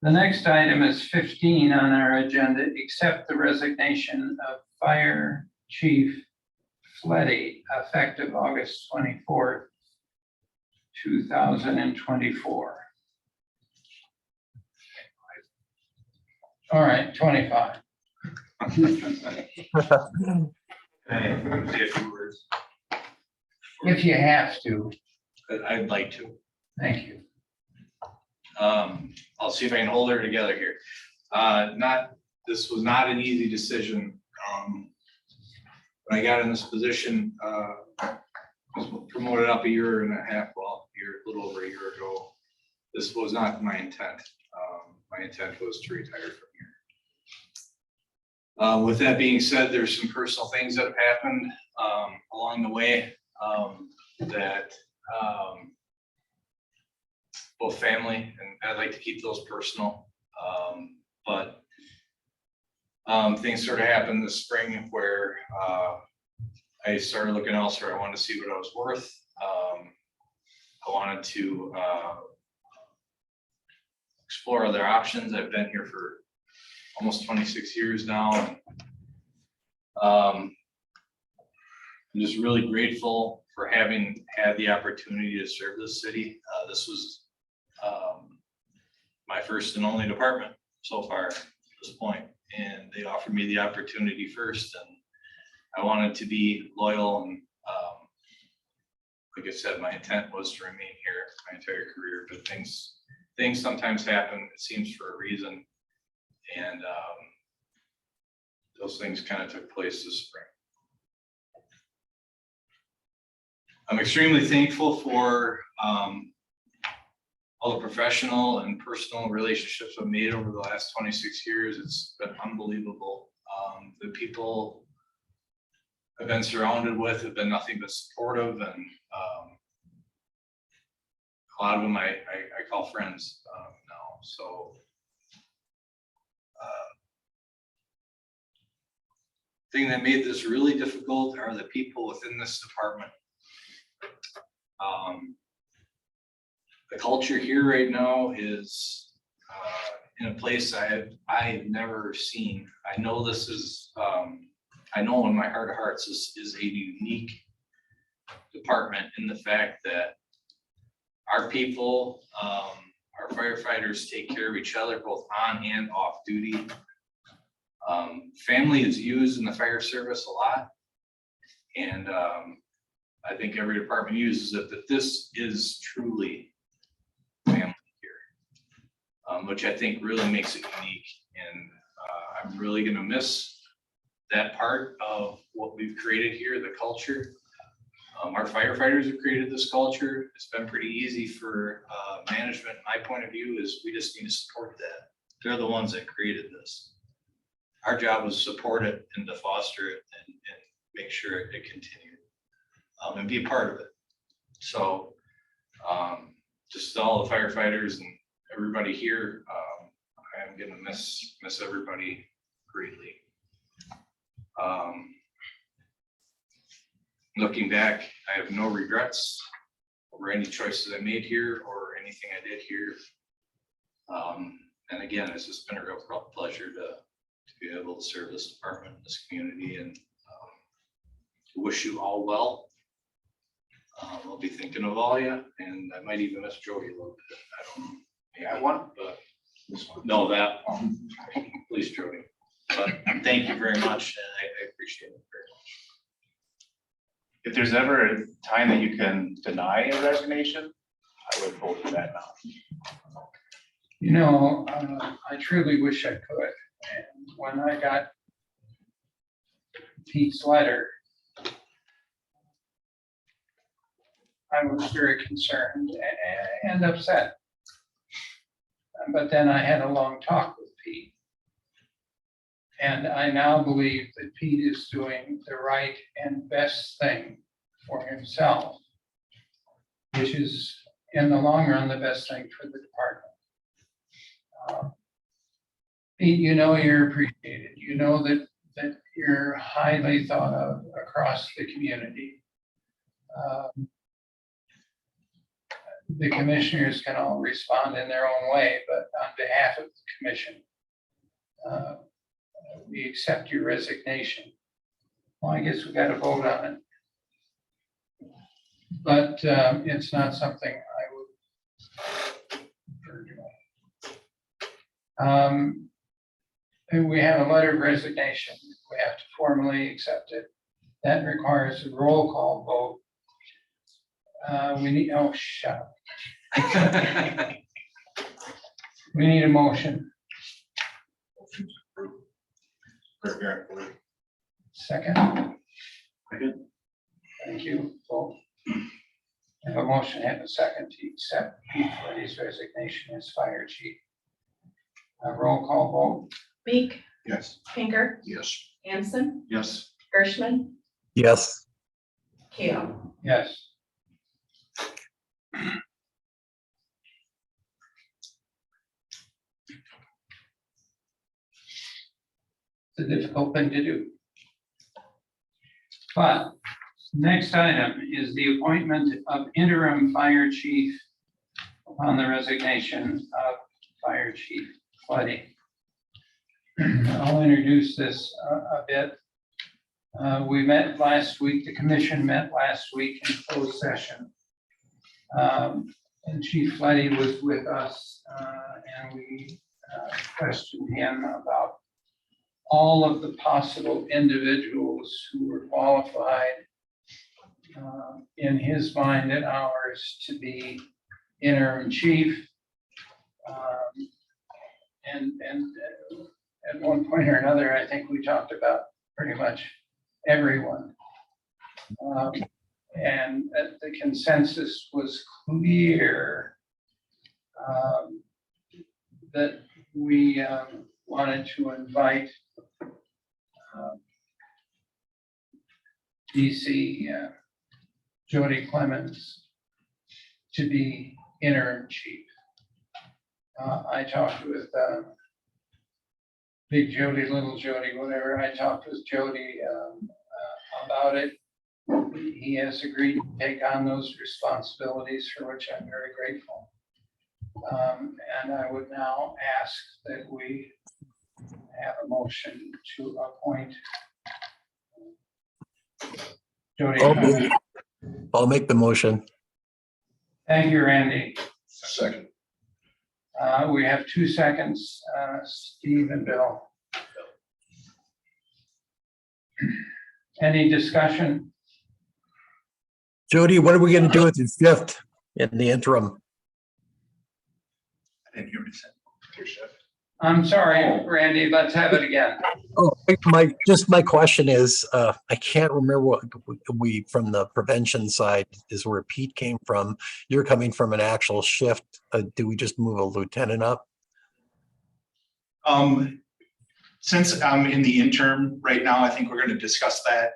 The next item is 15 on our agenda, accept the resignation of Fire Chief Fleddy effective August 24th, 2024. All right, 25. Say a few words. If you have to. I'd like to. Thank you. I'll see if I can hold her together here. This was not an easy decision. When I got in this position, was promoted up a year and a half, well, a little over a year ago. This was not my intent. My intent was to retire from here. With that being said, there's some personal things that have happened along the way that both family, and I'd like to keep those personal. But things sort of happened this spring where I started looking elsewhere. I wanted to see what I was worth. I wanted to explore other options. I've been here for almost 26 years now. I'm just really grateful for having had the opportunity to serve this city. This was my first and only department so far at this point, and they offered me the opportunity first, and I wanted to be loyal. And like I said, my intent was to remain here my entire career, but things sometimes happen, it seems, for a reason. And those things kind of took place this spring. I'm extremely thankful for all the professional and personal relationships I've made over the last 26 years. It's been unbelievable. The people I've been surrounded with have been nothing but supportive, and a lot of them I call friends now. So thing that made this really difficult are the people within this department. The culture here right now is in a place I have never seen. I know this is, I know in my heart of hearts, this is a unique department in the fact that our people, our firefighters take care of each other both on and off duty. Family is used in the fire service a lot, and I think every department uses it, but this is truly family here, which I think really makes it unique. And I'm really going to miss that part of what we've created here, the culture. Our firefighters have created this culture. It's been pretty easy for management. My point of view is we just need to support that. They're the ones that created this. Our job is to support it and to foster it and make sure it continues and be a part of it. So just all the firefighters and everybody here, I'm gonna miss everybody greatly. Looking back, I have no regrets over any choices I made here or anything I did here. And again, it's just been a real pleasure to be able to serve this department, this community, and wish you all well. I'll be thinking of all you, and I might even miss Jody a little bit. I don't know. Yeah, one. But know that. Please, Jody. But thank you very much, and I appreciate it very much. If there's ever a time that you can deny a resignation, I would vote for that now. You know, I truly wish I could. And when I got Pete's letter, I was very concerned and upset. But then I had a long talk with Pete. And I now believe that Pete is doing the right and best thing for himself, which is in the long run, the best thing for the department. Pete, you know you're appreciated. You know that you're highly thought of across the community. The commissioners can all respond in their own way, but on behalf of the commission, we accept your resignation. Well, I guess we got to vote on it. But it's not something I would prefer doing. And we have a letter of resignation. We have to formally accept it. That requires a roll call vote. We need, oh, shut up. We need a motion. Second. Thank you. So, have a motion, have a second to accept Pete Footy's resignation as fire chief. A roll call vote. Meek, Yes. Pinker, Yes. Hanson, Yes. Gershman, Yes, Keel. Yes. It's a difficult thing to do. But next item is the appointment of interim fire chief upon the resignation of Fire Chief Floody. I'll introduce this a bit. We met last week, the commission met last week in closed session. And Chief Floody was with us, and we questioned him about all of the possible individuals who were qualified in his mind and ours to be interim chief. And at one point or another, I think we talked about pretty much everyone. And the consensus was clear that we wanted to invite DC Jody Clemens to be interim chief. I talked with Big Jody, Little Jody, whatever. I talked with Jody about it. He has agreed to take on those responsibilities, for which I'm very grateful. And I would now ask that we have a motion to appoint Jody Clemens. I'll make the motion. Thank you, Randy. Second. We have 2 seconds, Steve and Bill. Any discussion? Jody, what are we gonna do with your shift in the interim? I didn't hear what you said. Your shift. I'm sorry, Randy, let's have it again. Oh, my question is, I can't remember what we, from the prevention side is where Pete came from. You're coming from an actual shift. Do we just move a lieutenant up? Since I'm in the interim right now, I think we're gonna discuss that.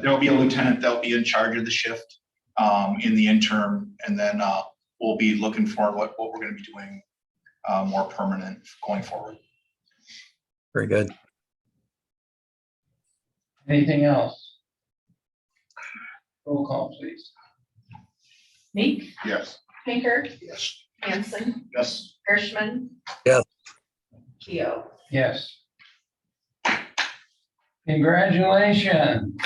There'll be a lieutenant that'll be in charge of the shift in the interim, and then we'll be looking for what we're gonna be doing more permanent going forward. Very good. Anything else? Roll call, please. Meek, Yes. Pinker, Yes. Hanson, Yes. Gershman. Yes. Keel. Yes. Congratulations.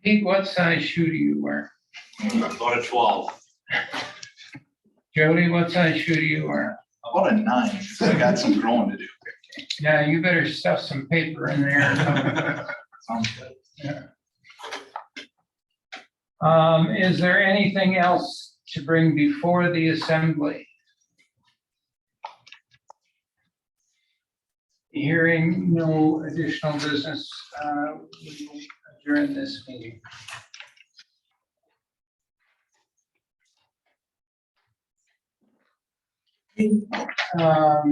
Pete, what size shoe do you wear? About a 12, Jody, what size shoe do you wear? about a 9, because I got some growing to do. Yeah, you better stuff some paper in there. Sounds good. Is there anything else to bring before the assembly? Hearing no additional business, we will adjourn this meeting.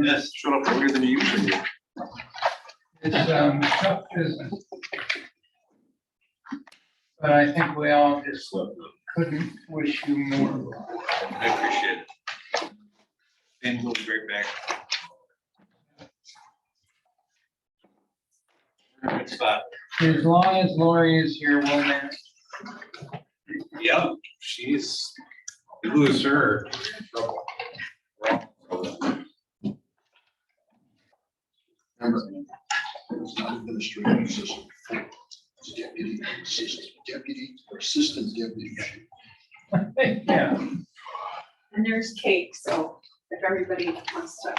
Yes, showed up earlier than you usually do. It's tough business. But I think we all just couldn't wish you more. I appreciate it. And we'll be right back. Good spot. As long as Lori is here, we'll manage. Yep, she's, you lose her. Remember, it's not administrative assistant. It's deputy, assistant, deputy, or assistant deputy. Yeah. And there's cake, so if everybody wants to